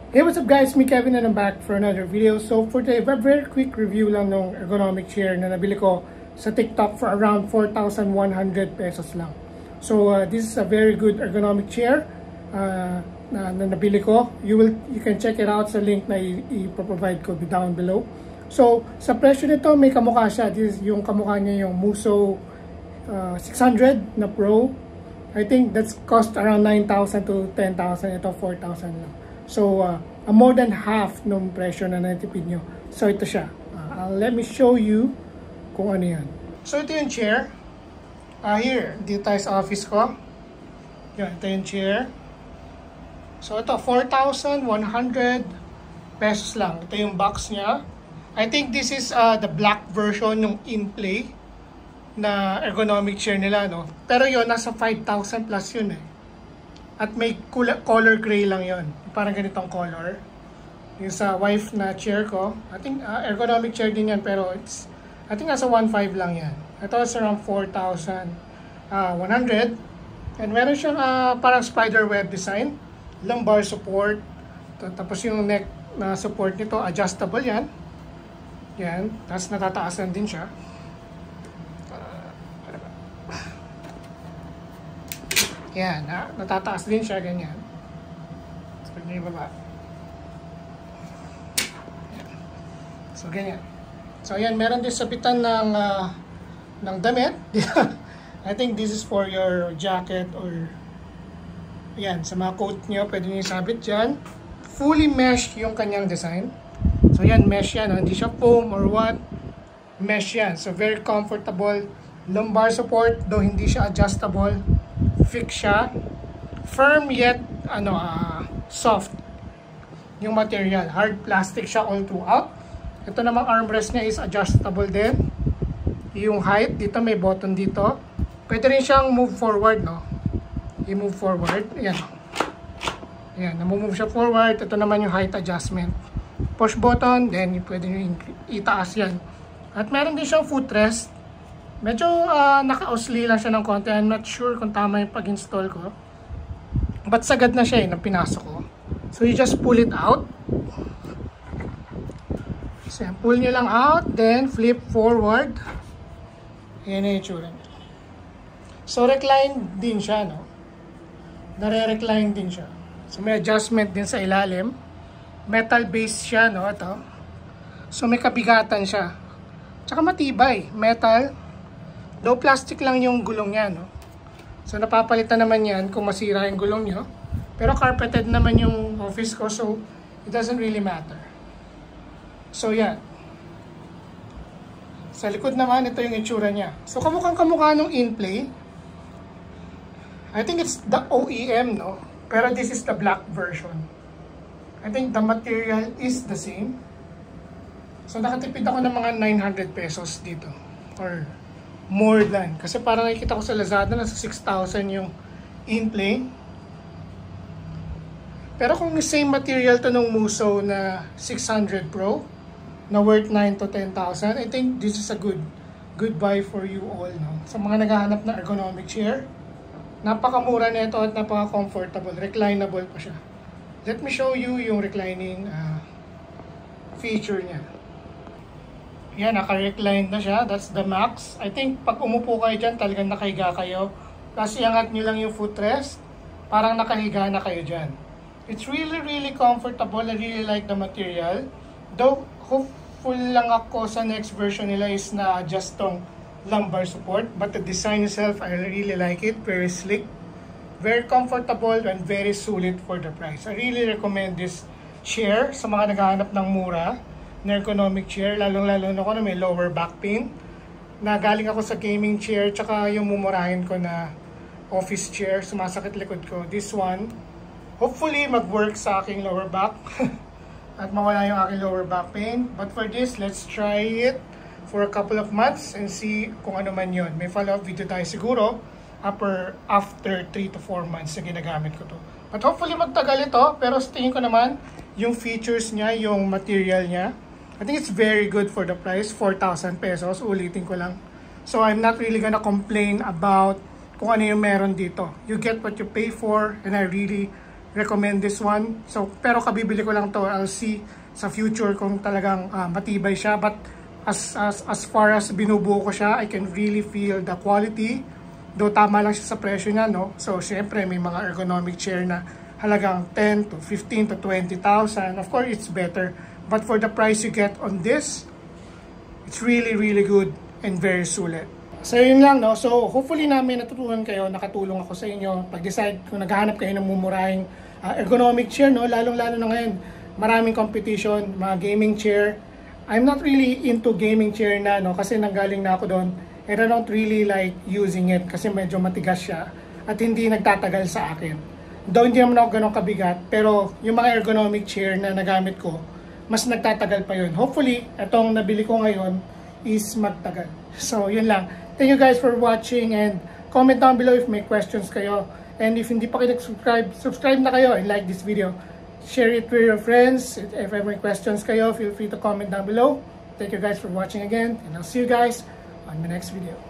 Hey, what's up guys? Me Kevin and I'm back for another video. So for today, very quick review lang ng ergonomic chair na nabili ko sa TikTok for around 4,100 pesos lang. So this is a very good ergonomic chair na nabili ko. You can check it out sa link na i-provide ko down below. So sa presyo nito, may kamukha siya. This is yung kamukha niya yung Muso 600 na Pro. I think that's cost around 9,000 to 10,000. Ito 4,000 lang. So, more than half ng presyo na natipid nyo. So, ito siya. Let me show you kung ano yan. So, ito yung chair. Here, dito tayo sa office ko. Yan, ito yung chair. So, ito, 4,100 pesos lang. Ito yung box niya. I think this is the black version ng InPlay na ergonomic chair nila, no? Pero yun, nasa 5,000 plus yun eh. At may color gray lang yon, parang ganitong color. Yung sa wife na chair ko, I think ergonomic chair din yan, pero I think nasa 1.5 lang yan. Ito is around 4,100. And meron siyang parang spider web design, lumbar support. Tapos yung neck na support nito, adjustable yan. Yan, tapos natataasan din siya. Yan, natataas din siya, ganyan. So, ganyan yung baba. Yan. So, ganyan. So, ayan, meron din sabitan ng damit. I think this is for your jacket or ayan, sa mga coat nyo, pwede nyo sabit dyan. Fully mesh yung kanyang design. So, ayan, mesh yan. Hindi siya foam or what. Mesh yan. So, very comfortable. Lumbar support, though hindi siya adjustable. Fix siya. Firm yet soft yung material. Hard plastic siya all throughout. Ito namang armrest niya is adjustable din. Yung height, dito may button dito. Pwede rin siyang move forward, no? I-move forward. Ayan. Ayan, namove siya forward. Ito naman yung height adjustment. Push button, then pwede nyo itaas yan. At meron din siyang footrest. Medyo naka-osli lang siya ng konti. I'm not sure kung tama yung pag-install ko. But sagad na siya nang pinasok ko. So you just pull it out. So pull nyo lang out. Then flip forward. Yan yung itsura niya. So recline din siya, no? Nare-recline din siya. So may adjustment din sa ilalim. Metal base siya, no? Ito. So may kabigatan siya. Tsaka matibay. Metal. Though plastic lang yung gulong niya, no? So napapalitan naman yan kung masira yung gulong nyo. Pero carpeted naman yung office ko, so it doesn't really matter. So yan. Sa likod naman, ito yung itsura niya. So kamukhang-kamukha nung InPlay. I think it's the OEM, no? Pero this is the black version. I think the material is the same. So nakatipid ako ng mga 900 pesos dito. Or more than. Kasi parang nakikita ko sa Lazada nasa 6,000 yung InPlay. Pero kung same material to nung Muso na 600 Pro na worth 9 to 10,000, I think this is a good buy for you all, no? Sa mga naghahanap na ergonomic chair, napakamura na ito at napaka-comfortable. Reclinable pa siya. Let me show you yung reclining feature niya. Yan, naka-recline na siya. That's the max. I think pag umupo kayo dyan, talagang nakahiga kayo. Kasi iangat nyo lang yung footrest, parang nakahiga na kayo dyan. It's really comfortable. I really like the material. Though, hopeful lang ako sa next version nila is na adjust tong lumbar support. But the design itself, I really like it. Very slick. Very comfortable and very solid for the price. I really recommend this chair sa mga naghahanap ng mura na ergonomic chair, lalong-lalo na ako na may lower back pain. Na galing ako sa gaming chair, tsaka yung mumurahin ko na office chair, sumasakit likod ko. This one, hopefully mag-work sa aking lower back at mawala yung aking lower back pain. But for this, let's try it for a couple of months and see kung ano man yun. May follow-up video tayo siguro after 3 to 4 months na ginagamit ko to. But hopefully magtagal ito, pero sa tingin ko naman, yung features niya, yung material niya, I think it's very good for the price, 4,000 pesos, ulitin ko lang. So I'm not really gonna complain about kung ano yung meron dito. You get what you pay for, and I really recommend this one. So, pero kabibili ko lang to. I'll see sa future kung talagang matibay siya. But as far as binubuo ko siya, I can really feel the quality. Though tama lang siya sa presyo niya, no? So, syempre, may mga ergonomic chair na halagang 10 to 15 to 20,000. Of course, it's better. But for the price you get on this, it's really, really good and very sulit. So, yun lang, no? So, hopefully namin natutunan kayo, nakatulong ako sa inyo pag-decide kung naghahanap kayo ng mumurahing ergonomic chair, no? Lalong-lalo na ngayon, maraming competition, mga gaming chair. I'm not really into gaming chair na, no? Kasi nanggaling na ako doon. And I don't really like using it kasi medyo matigas siya at hindi nagtatagal sa akin. Though hindi naman ako ganun kabigat, pero yung mga ergonomic chair na nagamit ko, mas nagtatagal pa yun. Hopefully, itong nabili ko ngayon is magtagal. So, yun lang. Thank you guys for watching and comment down below if may questions kayo. And if hindi pa kayo nag-subscribe, subscribe na kayo and like this video. Share it with your friends. If ever may questions kayo, feel free to comment down below. Thank you guys for watching again and I'll see you guys on my next video.